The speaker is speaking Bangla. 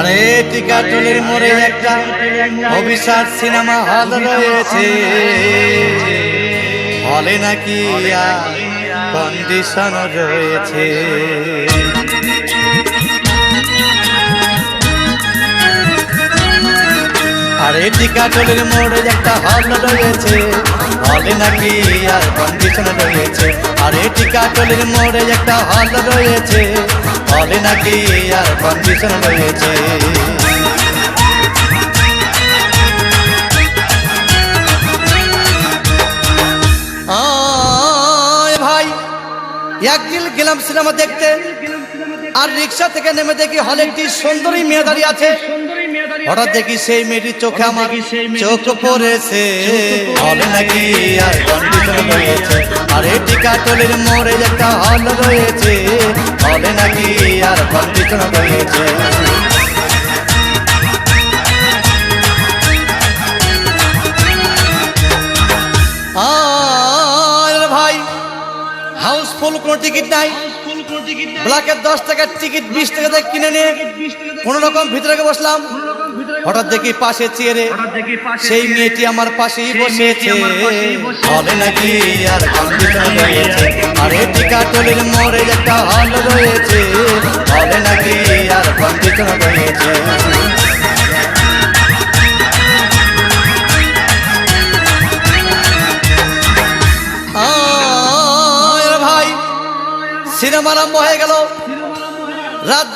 আরে টিকাটুলির মোড়ে একটা অভিশাপ সিনেমা হল রয়েছে, হলে নাকি কন্ডিশন রয়েছে। আরে টিকাটুলির মোড়ে একটা হল রয়েছে, হলে নাকি আর কন্ডিশন রয়েছে। আরে টিকাটুলির মোড়ে একটা হল রয়েছে, হলে নাকি আর কন্ডিশন রয়েছে। ভাই একদিন গেলাম সিনেমা দেখতে, আর রিক্সা থেকে নেমে দেখি হলে একটি সুন্দরী মেয়ে দাঁড়িয়ে আছে। হঠাৎ দেখি সেই মেয়েটির চোখে আমার চোখ পড়েছে, হলে নাকি আর কন্ডিশন রয়েছে। আরে টিকাটুলির মোড়ে একটা হল রয়েছে, হলে নাকি আর কন্ডিশন রয়েছে। ভাই হাউসফুল কোনো টিকিট নাই, ব্ল্যাকের 10 টাকার টিকিট 20 টাকা দিয়ে কিনে নিয়ে কোন রকম ভিতরে বসলাম। হঠাৎ দেখি পাশে চেয়ারে সেই মেয়েটি আমার পাশেই বসেছে, হলে নাকি আর কন্ডিশন রয়েছে। আরে টিকাটুলির মোড়ে একটা হল রয়েছে, হলে নাকি আর কন্ডিশন রয়েছে। ভাই সিনেমা আরম্ভ হয়ে গেল। রাত